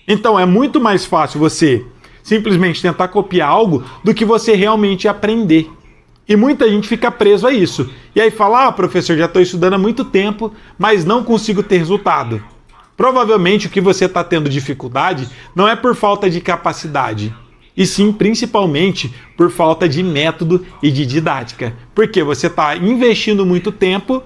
Então é muito mais fácil você simplesmente tentar copiar algo do que você realmente aprender. E muita gente fica preso a isso. E aí fala, professor, já estou estudando há muito tempo, mas não consigo ter resultado. Provavelmente o que você está tendo dificuldade não é por falta de capacidade, e sim principalmente por falta de método e de didática. Porque você está investindo muito tempo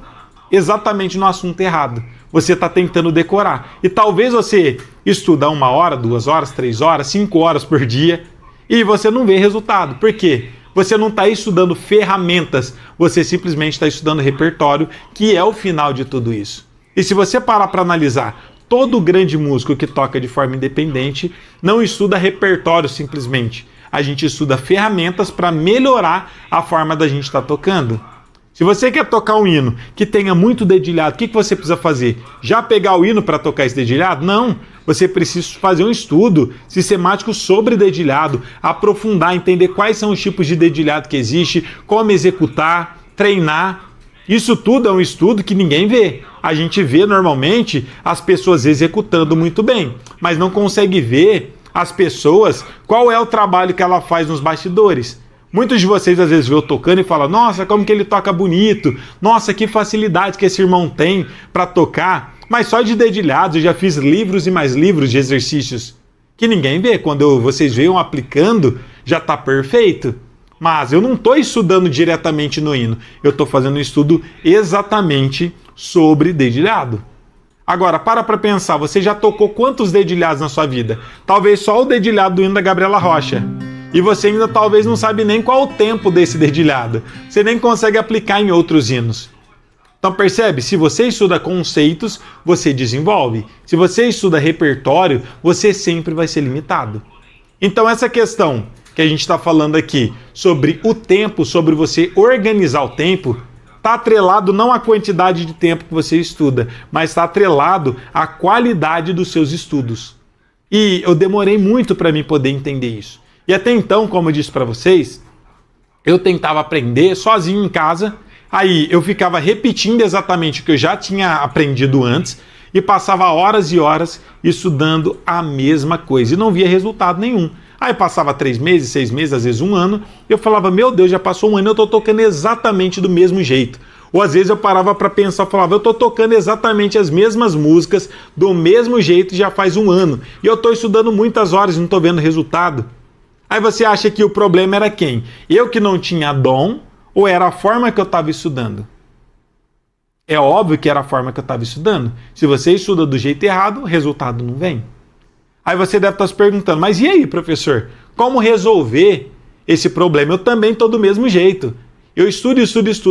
exatamente no assunto errado. Você está tentando decorar. E talvez você estuda 1 hora, 2 horas, 3 horas, 5 horas por dia e você não vê resultado. Por quê? Você não está estudando ferramentas, você simplesmente está estudando repertório, que é o final de tudo isso. E se você parar para analisar, todo grande músico que toca de forma independente não estuda repertório simplesmente. A gente estuda ferramentas para melhorar a forma da gente estar tocando. Se você quer tocar um hino que tenha muito dedilhado, o que você precisa fazer? Já pegar o hino para tocar esse dedilhado? Não. Você precisa fazer um estudo sistemático sobre dedilhado, aprofundar, entender quais são os tipos de dedilhado que existe, como executar, treinar. Isso tudo é um estudo que ninguém vê. A gente vê normalmente as pessoas executando muito bem, mas não consegue ver as pessoas, qual é o trabalho que ela faz nos bastidores. Muitos de vocês às vezes vê eu tocando e falam, nossa, como que ele toca bonito, nossa, que facilidade que esse irmão tem para tocar, mas só de dedilhados eu já fiz livros e mais livros de exercícios que ninguém vê. Quando vocês veem aplicando, já está perfeito. Mas eu não estou estudando diretamente no hino, eu estou fazendo um estudo exatamente sobre dedilhado. Agora, para pensar, você já tocou quantos dedilhados na sua vida? Talvez só o dedilhado do hino da Gabriela Rocha. E você ainda talvez não sabe nem qual o tempo desse dedilhado. Você nem consegue aplicar em outros hinos. Então percebe, se você estuda conceitos, você desenvolve. Se você estuda repertório, você sempre vai ser limitado. Então essa questão que a gente está falando aqui sobre o tempo, sobre você organizar o tempo, está atrelado não à quantidade de tempo que você estuda, mas está atrelado à qualidade dos seus estudos. E eu demorei muito para mim poder entender isso. E até então, como eu disse para vocês, eu tentava aprender sozinho em casa, aí eu ficava repetindo exatamente o que eu já tinha aprendido antes e passava horas e horas estudando a mesma coisa e não via resultado nenhum. Aí passava 3 meses, 6 meses, às vezes 1 ano, e eu falava, meu Deus, já passou 1 ano e eu estou tocando exatamente do mesmo jeito. Ou às vezes eu parava para pensar, falava, eu estou tocando exatamente as mesmas músicas do mesmo jeito já faz 1 ano. E eu estou estudando muitas horas e não estou vendo resultado. Aí você acha que o problema era quem? Eu que não tinha dom ou era a forma que eu estava estudando? É óbvio que era a forma que eu estava estudando. Se você estuda do jeito errado, o resultado não vem. Aí você deve estar se perguntando, mas e aí, professor? Como resolver esse problema? Eu também estou do mesmo jeito. Eu estudo,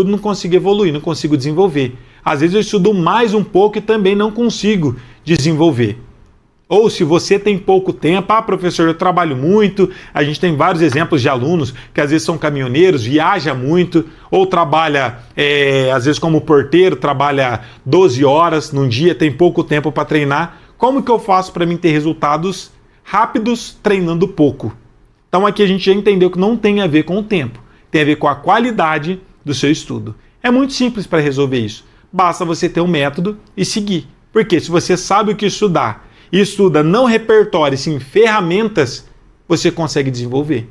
não consigo evoluir, não consigo desenvolver. Às vezes eu estudo mais um pouco e também não consigo desenvolver. Ou se você tem pouco tempo, professor, eu trabalho muito, a gente tem vários exemplos de alunos que às vezes são caminhoneiros, viaja muito, ou trabalha, às vezes como porteiro, trabalha 12 horas num dia, tem pouco tempo para treinar. Como que eu faço para mim ter resultados rápidos treinando pouco? Então aqui a gente já entendeu que não tem a ver com o tempo, tem a ver com a qualidade do seu estudo. É muito simples para resolver isso, basta você ter um método e seguir. Porque se você sabe o que estudar, e estuda não repertório, sim ferramentas, você consegue desenvolver.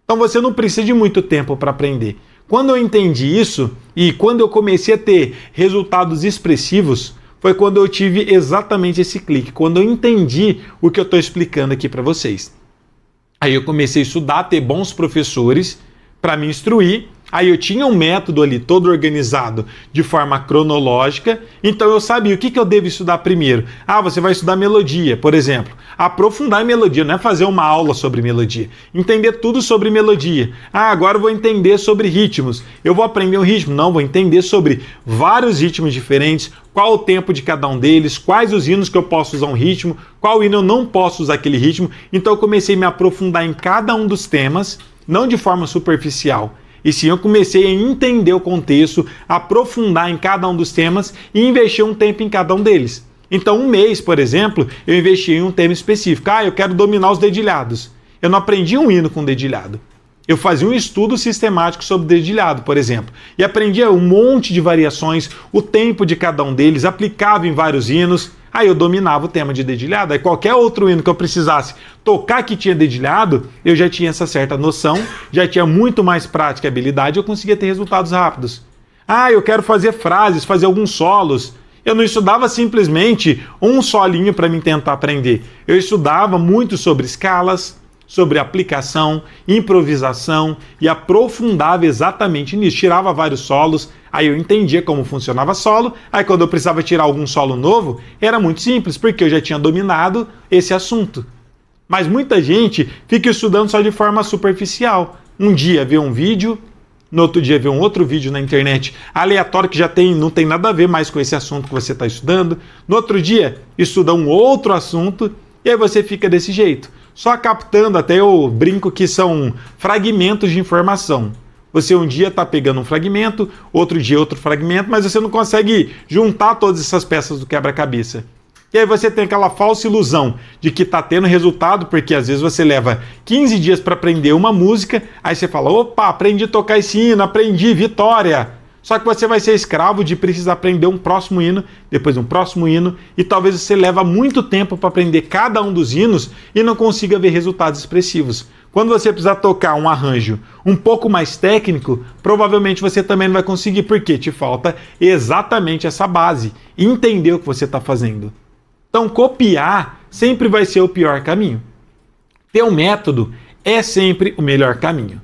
Então você não precisa de muito tempo para aprender. Quando eu entendi isso e quando eu comecei a ter resultados expressivos, foi quando eu tive exatamente esse clique, quando eu entendi o que eu estou explicando aqui para vocês. Aí eu comecei a estudar, ter bons professores para me instruir. Aí eu tinha um método ali todo organizado de forma cronológica, então eu sabia o que eu devo estudar primeiro. Você vai estudar melodia, por exemplo. Aprofundar em melodia, não é fazer uma aula sobre melodia. Entender tudo sobre melodia. Agora eu vou entender sobre ritmos. Eu vou aprender um ritmo? Não, vou entender sobre vários ritmos diferentes, qual o tempo de cada um deles, quais os hinos que eu posso usar um ritmo, qual hino eu não posso usar aquele ritmo. Então eu comecei a me aprofundar em cada um dos temas, não de forma superficial. E sim, eu comecei a entender o contexto, aprofundar em cada um dos temas e investir um tempo em cada um deles. Então, 1 mês, por exemplo, eu investi em um tema específico. Eu quero dominar os dedilhados. Eu não aprendi um hino com dedilhado. Eu fazia um estudo sistemático sobre dedilhado, por exemplo, e aprendia um monte de variações, o tempo de cada um deles, aplicava em vários hinos, aí eu dominava o tema de dedilhado, aí qualquer outro hino que eu precisasse tocar que tinha dedilhado, eu já tinha essa certa noção, já tinha muito mais prática e habilidade, eu conseguia ter resultados rápidos. Ah, eu quero fazer frases, fazer alguns solos. Eu não estudava simplesmente um solinho para me tentar aprender. Eu estudava muito sobre escalas, sobre aplicação, improvisação e aprofundava exatamente nisso. Tirava vários solos, aí eu entendia como funcionava solo, aí quando eu precisava tirar algum solo novo, era muito simples, porque eu já tinha dominado esse assunto. Mas muita gente fica estudando só de forma superficial. Um dia vê um vídeo, no outro dia vê um outro vídeo na internet aleatório que não tem nada a ver mais com esse assunto que você está estudando. No outro dia, estuda um outro assunto e aí você fica desse jeito. Só captando, até eu brinco que são fragmentos de informação. Você um dia está pegando um fragmento, outro dia outro fragmento, mas você não consegue juntar todas essas peças do quebra-cabeça. E aí você tem aquela falsa ilusão de que está tendo resultado, porque às vezes você leva 15 dias para aprender uma música, aí você fala, opa, aprendi a tocar esse hino, aprendi, vitória! Só que você vai ser escravo de precisar aprender um próximo hino, depois um próximo hino, e talvez você leva muito tempo para aprender cada um dos hinos e não consiga ver resultados expressivos. Quando você precisar tocar um arranjo um pouco mais técnico, provavelmente você também não vai conseguir, porque te falta exatamente essa base, entender o que você está fazendo. Então, copiar sempre vai ser o pior caminho. Ter um método é sempre o melhor caminho.